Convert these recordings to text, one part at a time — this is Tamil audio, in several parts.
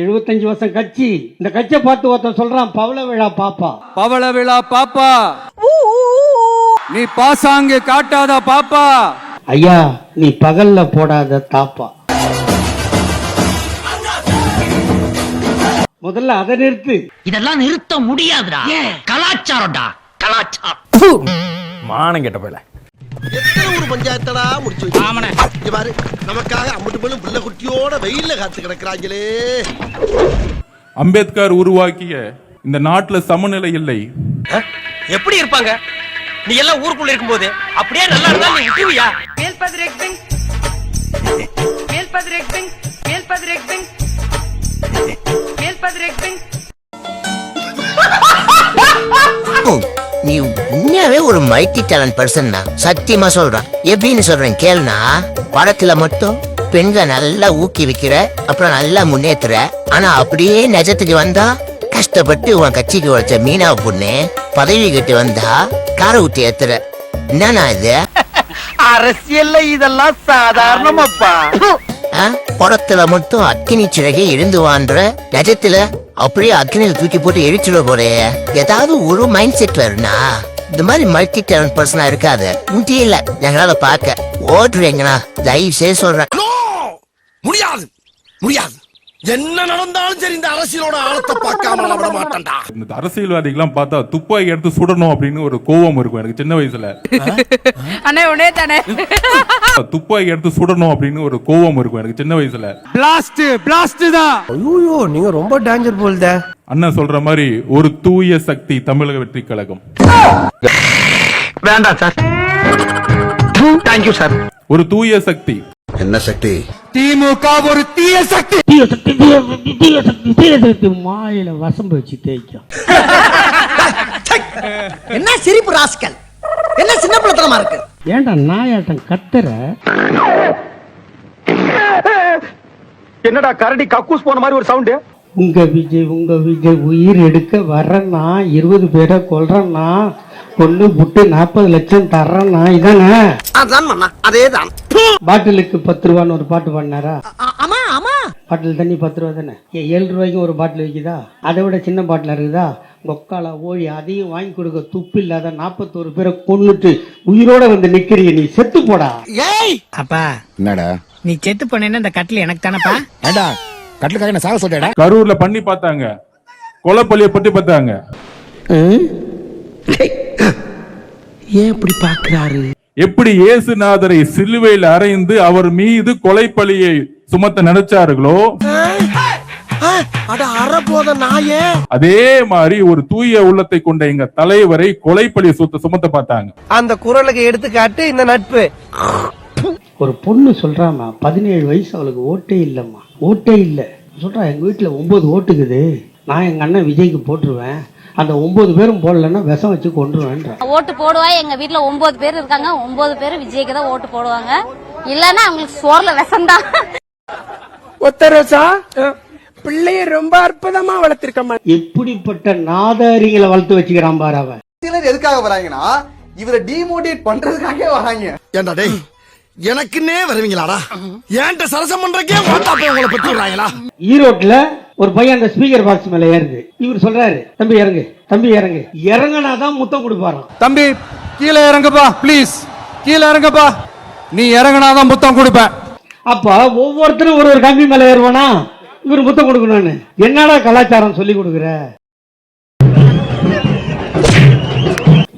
75 வருஷம் கட்சி. இந்த கட்சியை பார்த்து ஒருத்தன் சொல்றான் பவள விழா பாப்பா. பவள விழா பாப்பா, நீ பாசாங்கு காட்டாத பாப்பா. ஐயா நீ பகல்ல போடாத தாப்பா. முதல்ல அதை நிறுத்து. இதெல்லாம் நிறுத்த முடியாதுடா, கலாச்சாரம்டா, கலாச்சாரம். மானம் கெட்ட போயில ஒரு பஞ்சாயத்தடா முடிச்சு வச்சு பாரு, நமக்காக அம்பட்டு போலும் பிள்ளை குட்டியோட வெயில்ல காத்து கிடக்குறாங்களே. அம்பேத்கர் உருவாக்கிய இந்த நாட்டுல சமநிலை இல்லை. எப்படி இருப்பாங்க? நீ எல்லாம் ஊருக்குள்ள இருக்கும்போது அப்படியே நல்லா இருந்தா நீ விட்டுவியா? நீ உண்மையாவே ஒரு மல்டி டேலண்ட் பர்சன் தான், சத்தியமா சொல்றேன். எப்படின்னு சொல்றேன் கேளுனா, படத்துல மட்டும் பெண்களை நல்லா ஊக்குவிக்கிற, அப்புறம் நல்லா முன்னேற்றுற. ஆனா அப்படியே நிஜத்துக்கு வந்தா கஷ்டப்பட்டு உன் கட்சிக்கு உழைச்ச மீனா பொண்ணு பதவி கட்டு வந்தா காரை ஊட்டி ஏத்துற. என்னன்னா இது அரசியல்ல இதெல்லாம் சாதாரணமாப்பா. படத்துல மட்டும் அக்கினி சிறகை இருந்து வான்ற, நிஜத்துல அப்படியே அக்கினியில் தூக்கி போட்டு எரிச்சுட போறே. ஏதாவது ஒரு மைண்ட் செட் வருனா இந்த மாதிரி மல்டி டேலண்ட் பர்சனா இருக்காது. முடியல எங்களால பாக்க ஓட்டுறீங்கண்ணா, தயவு செய்து சொல்றேன். முடியாது முடியாது, என்ன நடந்தாலும் சரி இந்த அரசியலோட ஆழத்தை பார்க்காம விட மாட்டேன்டா. இந்த அரசியல்வாதிகள்லாம் பார்த்தா துப்பாக்கி எடுத்து சுடணும் அப்படின்னு ஒரு கோவம் இருக்கும் எனக்கு சின்ன வயசுல. அண்ணே உடனே தானே துப்பாக்கி எடுத்து சுடணும் அப்படின்னு ஒரு கோவம் இருக்கும் எனக்கு சின்ன வயசுல. பிளாஸ்ட் பிளாஸ்ட் தான். ஐயோ நீங்க ரொம்ப டேஞ்சர் போல்தே. அண்ணன் சொல்ற மாதிரி ஒரு தூய சக்தி தமிழக வெற்றி கழகம். வேண்டாம் சார், தேங்க்யூ சார். ஒரு தூய சக்தி. என்ன சக்தி? திமுக ஒரு தீய சக்தி. தீய சக்தி தீய சக்தி தீய சக்தி தீய சக்தி மாயில வசம்பு வச்சு தேய்க்கும். என்ன சிரிப்பு ராஸ்கல், என்ன சின்ன பிள்ளைத்தனமா இருக்கு. ஏன்டா நாயாட்டம் கத்துற? என்னடா கரடி கக்கூஸ் போன மாதிரி ஒரு சவுண்ட். உங்க விஜய் உயிர் எடுக்க வர்றேன்னா 20 பேரை கொல்றேன்னா கொண்டு புட்டு 40 லட்சம் தர்றேன்னா இதானே? அதான் மண்ணா, அதேதான். பாட்டிலுக்கு 10 ரூபான்னு ஒரு பாட்டு பண்ணாரா? ஆமா ஆமா, பாட்டில் தண்ணி 10 ரூபா தானே. 7 ரூபாய்க்கு ஒரு பாட்டில் விற்கிதா? அதை விட சின்ன பாட்டில் இருக்குதா? கொக்கால ஓடி அதையும் வாங்கி கொடுக்க துப்பு இல்லாத 41 பேரை கொன்னுட்டு உயிரோட வந்து நிக்கிறிய, நீ செத்து போடா. அப்பா என்னடா நீ செத்து போனேன்னா இந்த கட்டில் எனக்கு தானப்பா. ஏண்டா கட்டலுக்காக என்ன சாக சொல்றேடா. கரூர்ல பண்ணி பார்த்தாங்க, கொலைப்பள்ளியை பற்றி பார்த்தாங்க. ஏன் இப்படி பாக்குறாரு? எப்படி இயேசுநாதரை சிலுவையில் அறைந்து அவர் மீது கொலைப்பழியை சுமத்த நினைச்சார்களோ அதே மாதிரி ஒரு தூய உள்ளத்தை கொண்ட எங்க தலைவரை கொலைப்பழி சுமத்த பார்த்தாங்க. அந்த குரலுக்கு எடுத்துக்காட்டு இந்த நட்பு. ஒரு பொண்ணு சொல்றாமா 17 வயசு, அவளுக்கு ஓட்டே இல்லம்மா, ஓட்டே இல்ல சொல்றா. எங்க வீட்டுல 9 ஓட்டுக்குது, நான் எங்க அண்ணன் விஜய்க்கு போட்டுருவேன், அந்த 9 பேரும் போடலன்னா விஷம் வச்சு கொண்டுருவேன்ற. ஓட்டு போடுவா. எங்க வீட்டுல 9 பேர் இருக்காங்க, 9 பேரும் விஜய்க்கு தான் ஓட்டு போடுவாங்க. இல்லன்னா அவங்களுக்கு சோர்ல விஷம் தான். ஒத்தரோசா பிள்ளைய ரொம்ப அற்புதமா வளர்த்திருக்கமா. எப்படிப்பட்ட நாதாரிகளை வளர்த்து வச்சுக்கிறான் பாரு அவன். சிலர் எதுக்காக வராங்கன்னா இவரை டிமோட்டிவேட் பண்றதுக்காக வராங்க. ஏண்டா டேய், எனக்குன்னே வருவீங்களாடா? ஏன்ட்ட சரசம் பண்றக்கே வாட்டாப்பே உங்களை பத்தி விடுறாங்களா? ஈரோட்ல ஒரு பையன் அந்த ஸ்பீக்கர் பாக்ஸ் மேல ஏறுது. இவர் சொல்றாரு, தம்பி இறங்கு, தம்பி இறங்கு. இறங்கினாதான் முத்தம் கொடுப்பாராம். தம்பி கீழே இறங்குப்பா ப்ளீஸ், கீழே இறங்குப்பா, நீ இறங்கினாதான் முத்தம் கொடுப்பேன். அப்ப ஒவ்வொருத்தரும் ஒரு கம்பி மேல ஏறுவானா, இவர் முத்தம் கொடுக்கணும்னு. என்னடா கலாச்சாரம் சொல்லி கொடுக்குற?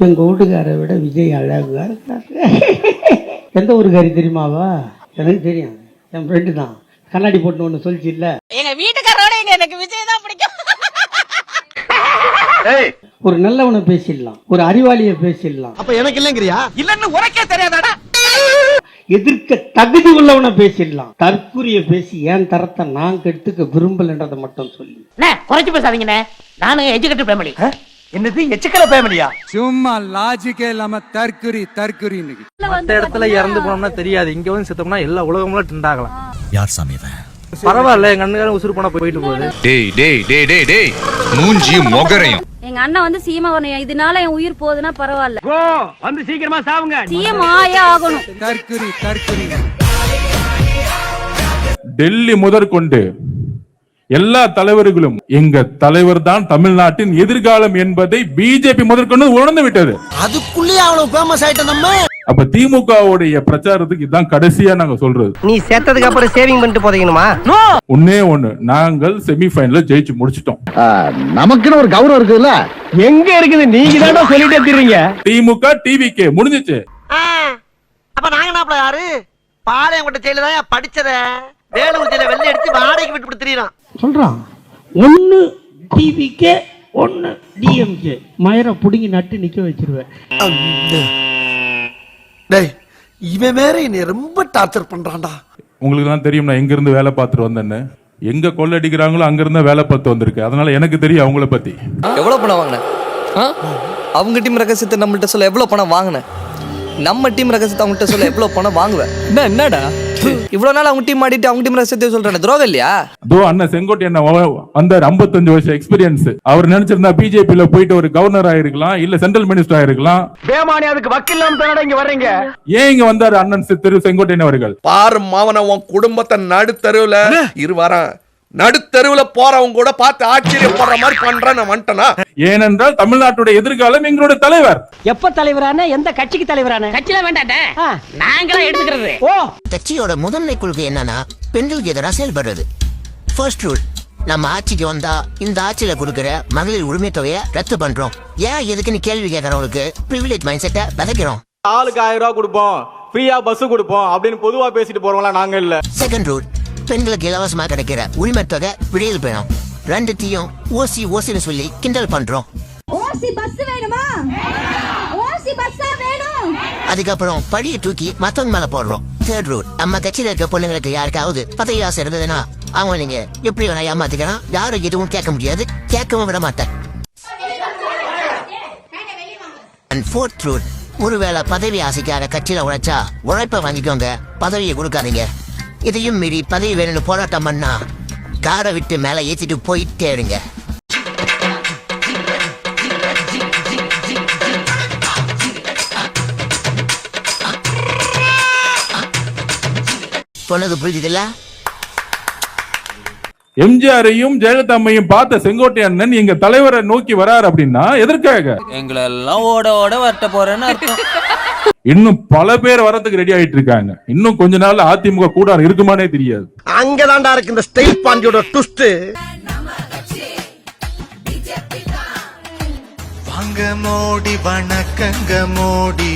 எங்க வீட்டுக்காரை விட விஜய் அழகா இருக்காரு. எந்த ஊருக்காரி தெரியுமாவா? எனக்கு தெரியும், என் ஃப்ரெண்டு தான். கண்ணாடி போட்டு ஒண்ணு சொல்லிச்சு இல்ல, எங்க வீட்டுக்காரோட எனக்கு விஜய் தான் பிடிக்கும். ஒரு நல்லவனை பேசிடலாம், ஒரு அறிவாளியை பேசிடலாம். அப்ப எனக்கு இல்லங்கிறியா? இல்லன்னு உனக்கே தெரியாதாடா? எதிர்க்க தகுதி உள்ளவனை பேசிடலாம். தற்குறிய பேசி ஏன் தரத்தை நான் கெடுத்துக்க விரும்பலன்றதை மட்டும் சொல்லி. குறைச்சு பேசாதீங்கண்ணே, நானும் எஜுகேட்டட் ஃபேமிலி. என்னது எச்சுக்கல ஃபேமிலியா? சும்மா லாஜிக்கே இல்லாம தற்குறி தற்குறி. மத்த இடத்துல இறந்து போனோம்னா தெரியாது, இங்க வந்து செத்தோம்னா எல்லா உலகமும் டிண்டாகலாம். யார் சாமி இவன்? பரவாயில்ல, எங்க அண்ணன் உசுறு போனா போயிட்டு போகுது. டேய் டேய் டேய் டேய் டேய் மூஞ்சி மொகரையும். எங்க அண்ணன் வந்து சீமா வரணும், இதனால என் உயிர் போகுதுன்னா பரவாயில்ல. வந்து சீக்கிரமா சாவுங்க. சீமா ஆயே ஆகணும். தற்குறி தற்குறி. டெல்லி முதற்கொண்டு எல்லா தலைவர்களும் எங்க தலைவர் தான் தமிழ்நாட்டின் எதிர்காலம் என்பதை பிஜேபி முதற்கொண்டு உணர்ந்து விட்டது. அதுக்குள்ளேயே அவ்வளவு ஃபேமஸ் ஆயிட்ட நம்ம. அப்ப திமுகவுடைய பிரச்சாரத்துக்கு இதுதான் கடைசியா நாங்க சொல்றது. நீ சேர்த்ததுக்கு அப்புறம் சேவிங் பண்ணிட்டு போதீங்கணுமா? ஒன்னே ஒண்ணு, நாங்கள் செமிஃபைனல்ல ஜெயிச்சு முடிச்சிட்டோம். நமக்குன்னு ஒரு கௌரவம் இருக்குல்ல? எங்க இருக்குது? நீங்க தானே சொல்லிட்டே தீர்றீங்க. திமுக டிவிகே முடிஞ்சிச்சு. அப்ப நாங்க என்ன யாரு பாளையங்கோட்டை ஜெயில தான் படிச்சத வேலூர் ஜெயில வெள்ளை அடிச்சு வாடகைக்கு விட்டு திரியறான் சொல்றான். ஒன்னு டிவிக்கே ஒன்னு டிஎம்கே மயரை புடுங்கி நட்டு நிக்க வச்சிருவேன். டேய் இவன் வேற என்னை ரொம்ப டார்ச்சர் பண்றான்டா. உங்களுக்கு தான் தெரியும் நான் எங்க இருந்து வேலை பார்த்துட்டு வந்தேன்னு. எங்க கொள்ளடிக்கிறாங்களோ அங்க இருந்து வேலை பார்த்து வந்திருக்கு. அதனால எனக்கு தெரியும் அவங்கள பத்தி. எவ்வளவு பணம் வாங்கின? அவங்க டீம் ரகசியத்தை நம்மள்ட்ட சொல்ல எவ்வளவு பணம் வாங்கின? நம்ம டீம் ரகசியத்தை அவங்கள்ட்ட சொல்ல எவ்வளவு பணம் வாங்குவேன்? என்னடா இவ்வளவு நாள் அவங்க டீம் ஆடிட்டு அவங்க டீம் ரகசியத்தை சொல்றேன், துரோகம் இல்லையா? அதோ அண்ணன் செங்கோட்டை என்ன வந்தார், 55 வருஷம் எக்ஸ்பீரியன்ஸ். அவர் நினைச்சிருந்தா பிஜேபியில போயிட்டு ஒரு கவர்னர் ஆயிருக்கலாம், இல்ல சென்ட்ரல் மினிஸ்டர் ஆயிருக்கலாம். பேமானி அதுக்கு வக்கீல்லாம் தானடா இங்க வர்றீங்க. ஏன் இங்க வந்தாரு அண்ணன் திரு செங்கோட்டையன் அவர்கள்? பாரு மாவன உன் குடும்பத்தை நடுத்தருவுல இருவாரான் நடுத்தருவுல போறவங்க கூட பார்த்து ஆச்சரியப்படுற மாதிரி பண்றேன்னு வந்துட்டனா. ஏனென்றால் தமிழ்நாட்டுடைய எதிர்காலம் எங்களுடைய தலைவர். எப்ப தலைவரான எந்த கட்சிக்கு தலைவரான? கட்சியில வேண்டாட்ட நாங்களா எடுத்துக்கிறது. கட்சியோட முதன்மை கொள்கை என்னன்னா பெண்களுக்கு எதிராக செயல்படுறது. ஃபர்ஸ்ட் ரூல், நம்ம ஆட்சிக்கு வந்தா இந்த ஆட்சியில கொடுக்கிற மகளிர் உரிமை தொகையை ரத்து பண்றோம். ஏன் எதுக்குன்னு கேள்வி கேட்கறவங்களுக்கு பிரிவிலேஜ் மைண்ட் செட்டை விதைக்கிறோம். ஆளுக்கு 1000 ரூபாய் கொடுப்போம், ஃப்ரீயா பஸ் கொடுப்போம் அப்படின்னு பொதுவா பேசிட்டு போறவங்களா நாங்க இல்ல. செகண்ட் ரூல், பெண்களுக்கு இலவசமா கிடைக்கிற உரிமை தொகை விடியல் பெறும். ரெண்டுத்தையும் ஓசி ஓசின்னு சொல்லி கிண்டல் பண்றோம். அதுக்கப்புறம் படியை தூக்கி மத்தவங்க மேல போடுறோம். தேர்ட் ரூல், நம்ம கட்சியில இருக்க பொண்ணுங்களுக்கு யாருக்காவது பதவி ஆசை இருந்ததுன்னா அவங்க நீங்க எப்படி வேணா ஏமாத்திக்கலாம், யாரும் எதுவும் கேட்க முடியாது, கேட்கவும் விட மாட்டேன். அண்ட் ஃபோர்த் ரூல், ஒருவேளை பதவி ஆசைக்காக கட்சியில உழைச்சா உழைப்ப வாங்கிக்கோங்க, பதவியை கொடுக்காதீங்க. இதையும் மீறி பதவி வேணும்னு போராட்டம் பண்ணா காரை விட்டு மேல ஏத்திட்டு போயிட்டே இருங்க. சொன்னது புரியுதுல்ல? எம்ஜிஆரையும் ஜெயலலிதா அம்மையும் பார்த்த செங்கோட்டை அண்ணன் எங்க தலைவரை நோக்கி வராரு அப்படின்னா எதற்காக? எங்களை எல்லாம் ஓட ஓட வரட்ட போறேன்னு அர்த்தம். இன்னும் பல பேர் வரதுக்கு ரெடி ஆயிட்டு இருக்காங்க. இன்னும் கொஞ்ச நாள் அதிமுக கூட இருக்குமானே தெரியாது. அங்கதான்டா இருக்கு இந்த ஸ்டைல் பாண்டியோட ட்விஸ்ட். வாங்க மோடி வணக்கங்க மோடி.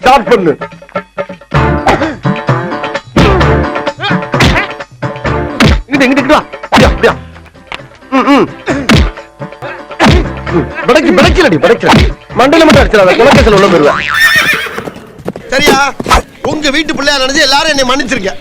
ஸ்டார்ட் பண்ணு. இங்கிட்டு வா. அப்படியா? மண்டையில மட்டும் அடிச்சிடாத, குலக்கேசல் உள்ள போயிருவேன். சரியா? உங்க வீட்டு பிள்ளையா நினைச்சு எல்லாரும் என்னை மன்னிச்சிருக்க.